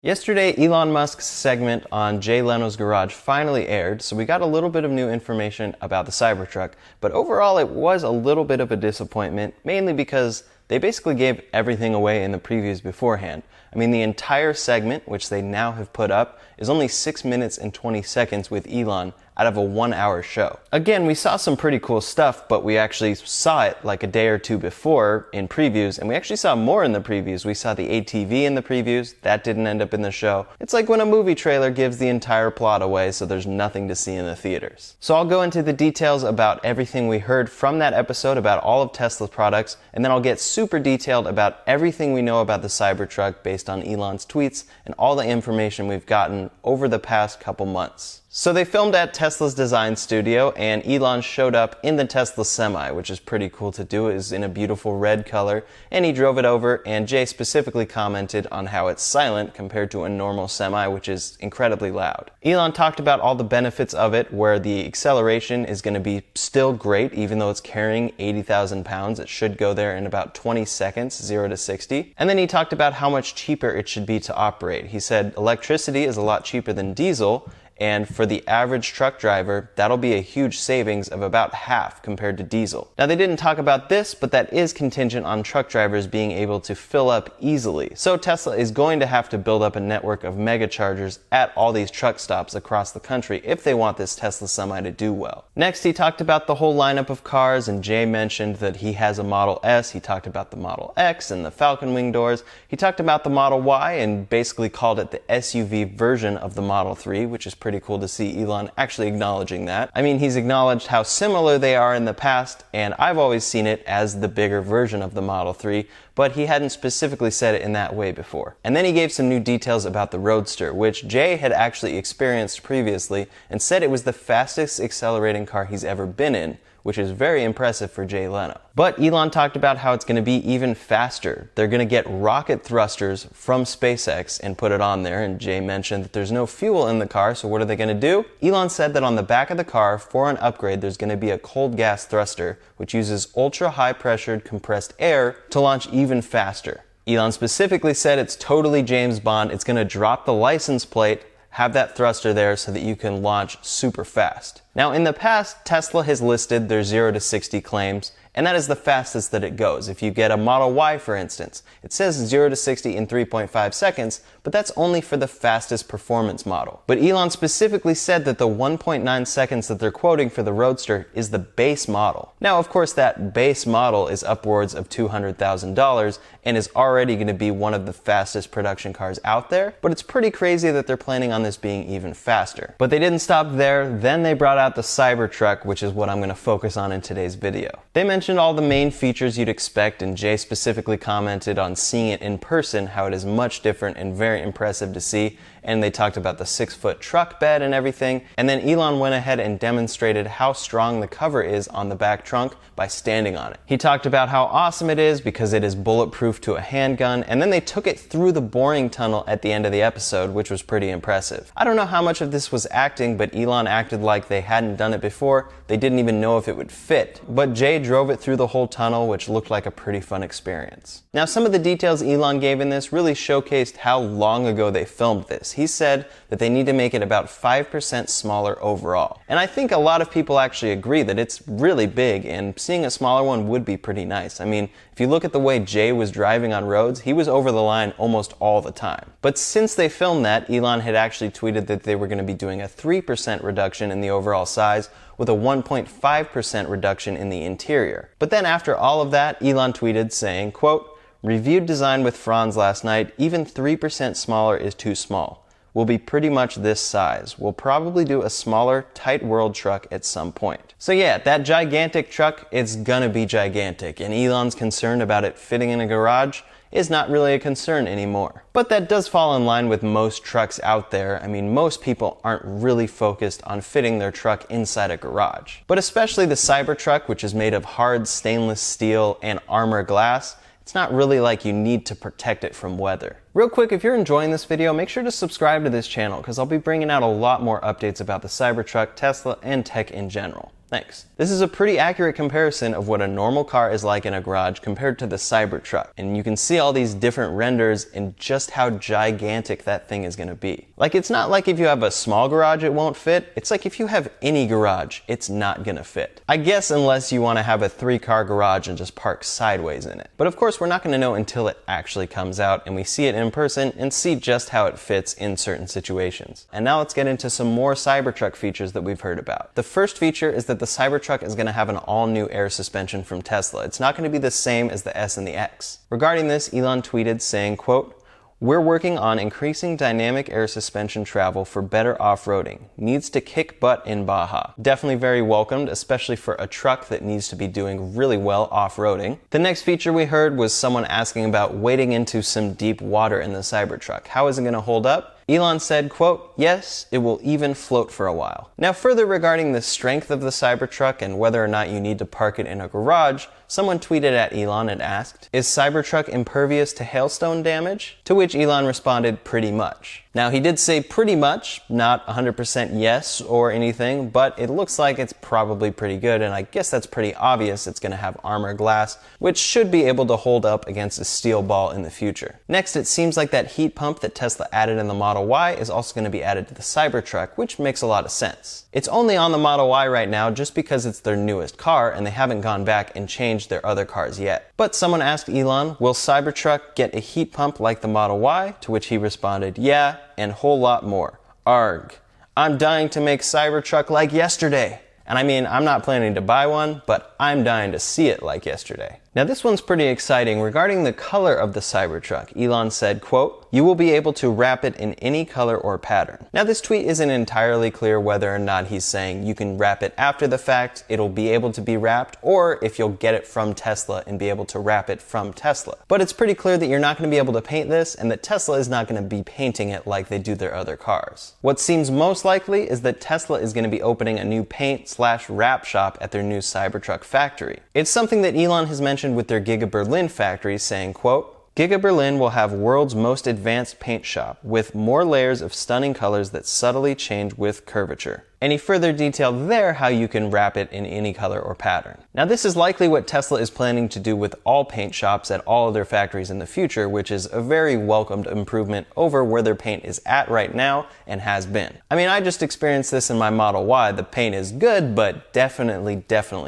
Yesterday, Elon Musk's segment on Jay Leno's Garage finally aired, so we got a little bit of new information about the Cybertruck, but overall it was a little bit of a disappointment, mainly because they basically gave everything away in the previews beforehand. I mean, the entire segment, which they now have put up, is only 6 minutes and 20 seconds with Elon out of a 1-hour show. Again, we saw some pretty cool stuff, but we actually saw it like a day or two before in previews, and we actually saw more in the previews. We saw the ATV in the previews. That didn't end up in the show. It's like when a movie trailer gives the entire plot away, so there's nothing to see in the theaters. So I'll go into the details about everything we heard from that episode about all of Tesla's products, and then I'll get super detailed about everything we know about the Cybertruck based on Elon's tweets and all the information we've gotten over the past couple months. So they filmed at Tesla's design studio, and Elon showed up in the Tesla Semi, which is pretty cool to do. It is in a beautiful red color, and he drove it over, and Jay specifically commented on how it's silent compared to a normal Semi, which is incredibly loud. Elon talked about all the benefits of it, where the acceleration is going to be still great, even though it's carrying 80,000 pounds. It should go there in about 20 seconds, 0 to 60. And then he talked about how much cheaper it should be to operate. He said electricity is a lot cheaper than diesel, and for the average truck driver, that'll be a huge savings of about half compared to diesel. Now, they didn't talk about this, but that is contingent on truck drivers being able to fill up easily. So Tesla is going to have to build up a network of mega chargers at all these truck stops across the country if they want this Tesla Semi to do well. Next, he talked about the whole lineup of cars, and Jay mentioned that he has a Model S. He talked about the Model X and the Falcon Wing doors. He talked about the Model Y and basically called it the SUV version of the Model 3, which is pretty cool to see Elon actually acknowledging that. I mean, he's acknowledged how similar they are in the past, and I've always seen it as the bigger version of the Model 3, but he hadn't specifically said it in that way before. And then he gave some new details about the Roadster, which Jay had actually experienced previously and said it was the fastest accelerating car he's ever been in, which is very impressive for Jay Leno. But Elon talked about how it's going to be even faster. They're going to get rocket thrusters from SpaceX and put it on there, and Jay mentioned that there's no fuel in the car, so what are they going to do? Elon said that on the back of the car, for an upgrade, there's going to be a cold gas thruster, which uses ultra-high pressured compressed air to launch even faster. Elon specifically said it's totally James Bond. It's going to drop the license plate, have that thruster there so that you can launch super fast. Now, in the past, Tesla has listed their 0 to 60 claims, and that is the fastest that it goes. If you get a Model Y, for instance, it says 0 to 60 in 3.5 seconds, but that's only for the fastest performance model. But Elon specifically said that the 1.9 seconds that they're quoting for the Roadster is the base model. Now, of course, that base model is upwards of $200,000 and is already going to be one of the fastest production cars out there, but it's pretty crazy that they're planning on this being even faster. But they didn't stop there. Then they brought out the Cybertruck, which is what I'm going to focus on in today's video. They mentioned all the main features you'd expect, and Jay specifically commented on seeing it in person, how it is much different and very impressive to see, and they talked about the 6-foot truck bed and everything. And then Elon went ahead and demonstrated how strong the cover is on the back trunk by standing on it. He talked about how awesome it is because it is bulletproof to a handgun, and then they took it through the boring tunnel at the end of the episode, which was pretty impressive. I don't know how much of this was acting, but Elon acted like they hadn't done it before. They didn't even know if it would fit. But Jay drove it through the whole tunnel, which looked like a pretty fun experience. Now, some of the details Elon gave in this really showcased how long ago they filmed this. He said that they need to make it about 5% smaller overall. And I think a lot of people actually agree that it's really big, and seeing a smaller one would be pretty nice. I mean, if you look at the way Jay was driving on roads, he was over the line almost all the time. But since they filmed that, Elon had actually tweeted that they were going to be doing a 3% reduction in the overall size, with a 1.5% reduction in the interior. But then after all of that, Elon tweeted saying, quote, "Reviewed design with Franz last night, even 3% smaller is too small. Will be pretty much this size. We'll probably do a smaller, tight world truck at some point." So yeah, that gigantic truck, it's gonna be gigantic, and Elon's concern about it fitting in a garage is not really a concern anymore. But that does fall in line with most trucks out there. I mean, most people aren't really focused on fitting their truck inside a garage. But especially the Cybertruck, which is made of hard stainless steel and armor glass, it's not really like you need to protect it from weather. Real quick, if you're enjoying this video, make sure to subscribe to this channel because I'll be bringing out a lot more updates about the Cybertruck, Tesla, and tech in general. Thanks. This is a pretty accurate comparison of what a normal car is like in a garage compared to the Cybertruck. And you can see all these different renders and just how gigantic that thing is going to be. Like, it's not like if you have a small garage it won't fit. It's like if you have any garage, it's not going to fit. I guess unless you want to have a 3-car garage and just park sideways in it. But of course we're not going to know until it actually comes out and we see it in person and see just how it fits in certain situations. And now let's get into some more Cybertruck features that we've heard about. The first feature is that the Cybertruck is going to have an all-new air suspension from Tesla. It's not going to be the same as the S and the X. Regarding this, Elon tweeted saying, quote, "We're working on increasing dynamic air suspension travel for better off-roading. Needs to kick butt in Baja." Definitely very welcomed, especially for a truck that needs to be doing really well off-roading. The next feature we heard was someone asking about wading into some deep water in the Cybertruck. How is it going to hold up? Elon said, quote, "Yes, it will even float for a while." Now further regarding the strength of the Cybertruck and whether or not you need to park it in a garage, someone tweeted at Elon and asked, "Is Cybertruck impervious to hailstone damage?" To which Elon responded, "Pretty much." Now he did say pretty much, not 100% yes or anything, but it looks like it's probably pretty good, and I guess that's pretty obvious. It's going to have armor glass, which should be able to hold up against a steel ball in the future. Next, it seems like that heat pump that Tesla added in the Model Y is also going to be added to the Cybertruck, which makes a lot of sense. It's only on the Model Y right now just because it's their newest car and they haven't gone back and changed their other cars yet. But someone asked Elon, will Cybertruck get a heat pump like the Model Y? To which he responded, yeah, and whole lot more. Arg. I'm dying to make Cybertruck like yesterday. And I mean, I'm not planning to buy one, but I'm dying to see it like yesterday. Now this one's pretty exciting. Regarding the color of the Cybertruck, Elon said, quote, "You will be able to wrap it in any color or pattern." Now this tweet isn't entirely clear whether or not he's saying you can wrap it after the fact, it'll be able to be wrapped, or if you'll get it from Tesla and be able to wrap it from Tesla. But it's pretty clear that you're not going to be able to paint this and that Tesla is not going to be painting it like they do their other cars. What seems most likely is that Tesla is going to be opening a new paint/wrap shop at their new Cybertruck factory. It's something that Elon has mentioned with their Giga Berlin factory, saying, quote, "Giga Berlin will have world's most advanced paint shop with more layers of stunning colors that subtly change with curvature." And he further detailed there how you can wrap it in any color or pattern. Now this is likely what Tesla is planning to do with all paint shops at all of their factories in the future, which is a very welcomed improvement over where their paint is at right now and has been. I mean, I just experienced this in my Model Y. The paint is good, but definitely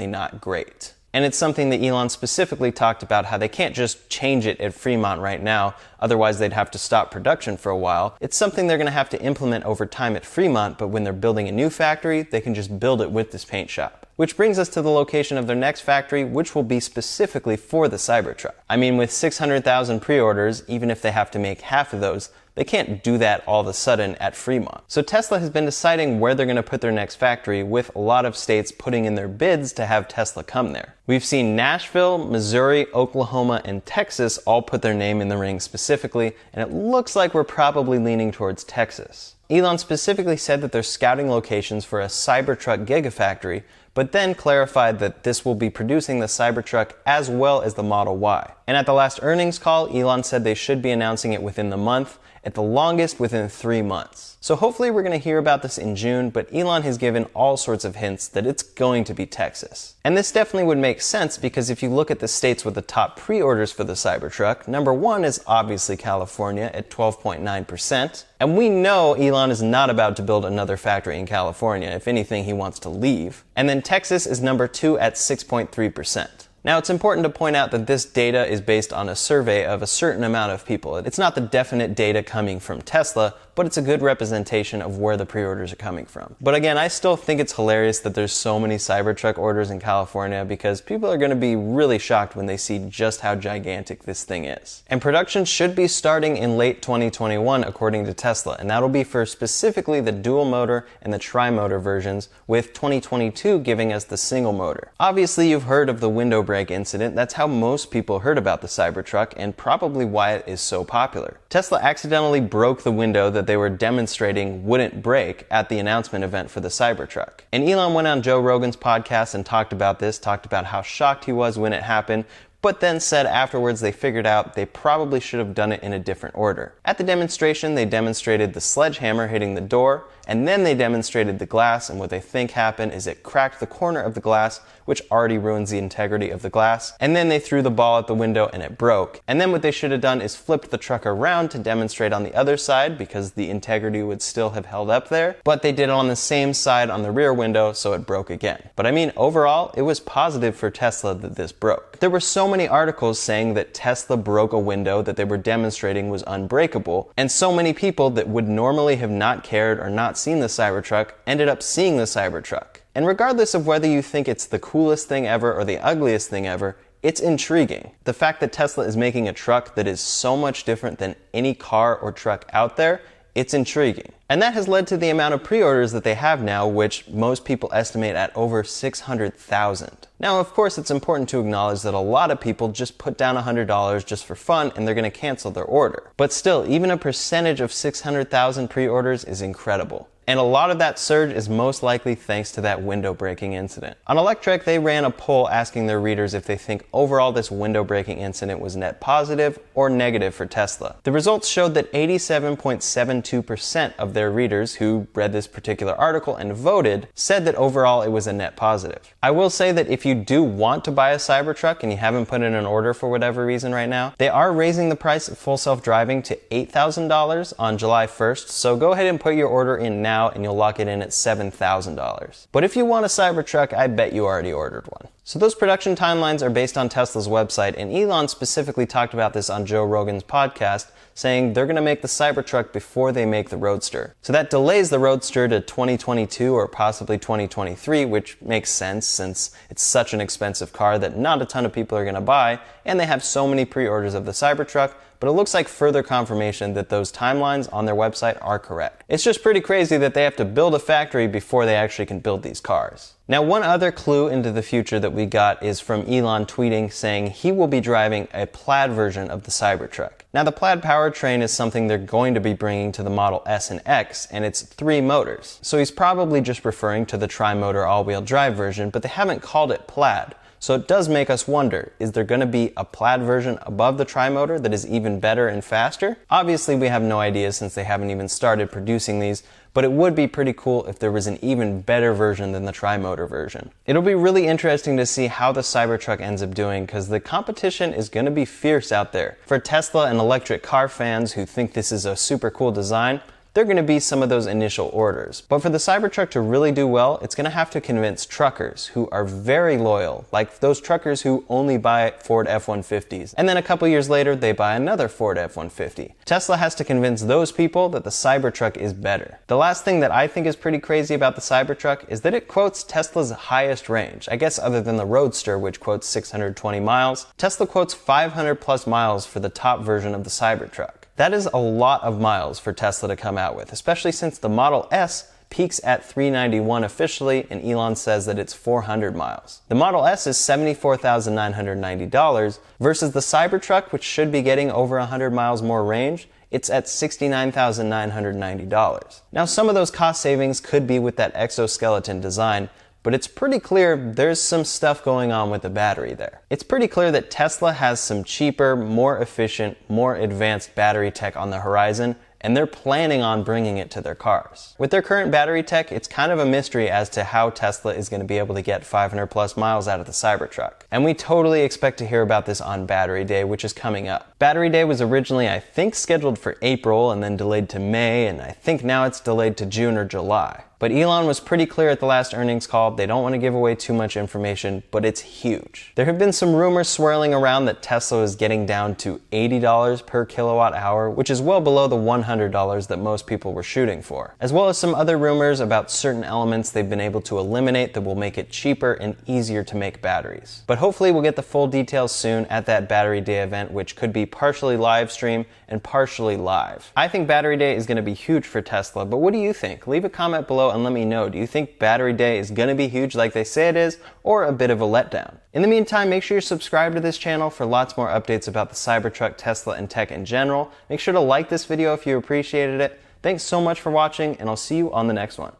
not great. And it's something that Elon specifically talked about, how they can't just change it at Fremont right now, otherwise they'd have to stop production for a while. It's something they're going to have to implement over time at Fremont, but when they're building a new factory, they can just build it with this paint shop. Which brings us to the location of their next factory, which will be specifically for the Cybertruck. I mean, with 600,000 pre-orders, even if they have to make half of those, they can't do that all of a sudden at Fremont. So Tesla has been deciding where they're going to put their next factory, with a lot of states putting in their bids to have Tesla come there. We've seen Nashville, Missouri, Oklahoma, and Texas all put their name in the ring specifically, and it looks like we're probably leaning towards Texas. Elon specifically said that they're scouting locations for a Cybertruck Gigafactory, but then clarified that this will be producing the Cybertruck as well as the Model Y. And at the last earnings call, Elon said they should be announcing it within the month, at the longest within 3 months. So hopefully we're going to hear about this in June, but Elon has given all sorts of hints that it's going to be Texas. And this definitely would make sense because if you look at the states with the top pre-orders for the Cybertruck, number 1 is obviously California at 12.9%. And we know Elon is not about to build another factory in California. If anything, he wants to leave. And then Texas is number 2 at 6.3%. Now, it's important to point out that this data is based on a survey of a certain amount of people. It's not the definite data coming from Tesla, but it's a good representation of where the pre-orders are coming from. But again, I still think it's hilarious that there's so many Cybertruck orders in California because people are going to be really shocked when they see just how gigantic this thing is. And production should be starting in late 2021 according to Tesla, and that'll be for specifically the dual motor and the tri-motor versions, with 2022 giving us the single motor. Obviously, you've heard of the window brake incident. That's how most people heard about the Cybertruck and probably why it is so popular. Tesla accidentally broke the window that they were demonstrating wouldn't break at the announcement event for the Cybertruck. And Elon went on Joe Rogan's podcast and talked about this, talked about how shocked he was when it happened, but then said afterwards they figured out they probably should have done it in a different order. At the demonstration, they demonstrated the sledgehammer hitting the door, and then they demonstrated the glass, and what they think happened is it cracked the corner of the glass, which already ruins the integrity of the glass, and then they threw the ball at the window and it broke. And then what they should have done is flipped the truck around to demonstrate on the other side, because the integrity would still have held up there, but they did it on the same side on the rear window, so it broke again. But I mean, overall, it was positive for Tesla that this broke. There were so many articles saying that Tesla broke a window that they were demonstrating was unbreakable, and so many people that would normally have not cared or not seen the Cybertruck ended up seeing the Cybertruck. And regardless of whether you think it's the coolest thing ever or the ugliest thing ever, it's intriguing. The fact that Tesla is making a truck that is so much different than any car or truck out there, it's intriguing. And that has led to the amount of pre-orders that they have now, which most people estimate at over 600,000. Now, of course, it's important to acknowledge that a lot of people just put down $100 just for fun and they're going to cancel their order. But still, even a percentage of 600,000 pre-orders is incredible. And a lot of that surge is most likely thanks to that window breaking incident. On Electrek, they ran a poll asking their readers if they think overall this window breaking incident was net positive or negative for Tesla. The results showed that 87.72% of their readers who read this particular article and voted said that overall it was a net positive. I will say that if you do want to buy a Cybertruck and you haven't put in an order for whatever reason right now, they are raising the price of full self-driving to $8,000 on July 1st, so go ahead and put your order in now and you'll lock it in at $7,000. But if you want a Cybertruck, I bet you already ordered one. So those production timelines are based on Tesla's website, and Elon specifically talked about this on Joe Rogan's podcast, saying they're going to make the Cybertruck before they make the Roadster. So that delays the Roadster to 2022 or possibly 2023, which makes sense since it's such an expensive car that not a ton of people are going to buy, and they have so many pre-orders of the Cybertruck. But it looks like further confirmation that those timelines on their website are correct. It's just pretty crazy that they have to build a factory before they actually can build these cars. Now, one other clue into the future that we got is from Elon tweeting saying he will be driving a Plaid version of the Cybertruck. Now, the Plaid powertrain is something they're going to be bringing to the Model S and X, and it's 3 motors. So he's probably just referring to the tri-motor all-wheel drive version, but they haven't called it Plaid. So it does make us wonder, is there going to be a Plaid version above the tri-motor that is even better and faster? Obviously, we have no idea since they haven't even started producing these, but it would be pretty cool if there was an even better version than the tri-motor version. It'll be really interesting to see how the Cybertruck ends up doing, because the competition is going to be fierce out there. For Tesla and electric car fans who think this is a super cool design, they're going to be some of those initial orders. But for the Cybertruck to really do well, it's going to have to convince truckers who are very loyal, like those truckers who only buy Ford F-150s, and then a couple years later they buy another Ford F-150. Tesla has to convince those people that the Cybertruck is better. The last thing that I think is pretty crazy about the Cybertruck is that it quotes Tesla's highest range. I guess other than the Roadster, which quotes 620 miles, Tesla quotes 500 plus miles for the top version of the Cybertruck. That is a lot of miles for Tesla to come out with, especially since the Model S peaks at 391 officially, and Elon says that it's 400 miles. The Model S is $74,990 versus the Cybertruck, which should be getting over 100 miles more range. It's at $69,990. Now, some of those cost savings could be with that exoskeleton design, but it's pretty clear there's some stuff going on with the battery there. It's pretty clear that Tesla has some cheaper, more efficient, more advanced battery tech on the horizon, and they're planning on bringing it to their cars. With their current battery tech, it's kind of a mystery as to how Tesla is going to be able to get 500 plus miles out of the Cybertruck. And we totally expect to hear about this on Battery Day, which is coming up. Battery Day was originally, I think, scheduled for April and then delayed to May, and I think now it's delayed to June or July. But Elon was pretty clear at the last earnings call. They don't want to give away too much information, but it's huge. There have been some rumors swirling around that Tesla is getting down to $80 per kilowatt hour, which is well below the $100 that most people were shooting for. As well as some other rumors about certain elements they've been able to eliminate that will make it cheaper and easier to make batteries. But hopefully we'll get the full details soon at that Battery Day event, which could be partially live stream and partially live. I think Battery Day is going to be huge for Tesla, but what do you think? Leave a comment below and let me know. Do you think Battery Day is going to be huge like they say it is, or a bit of a letdown? In the meantime, make sure you're subscribed to this channel for lots more updates about the Cybertruck, Tesla, and tech in general. Make sure to like this video if you appreciated it. Thanks so much for watching, and I'll see you on the next one.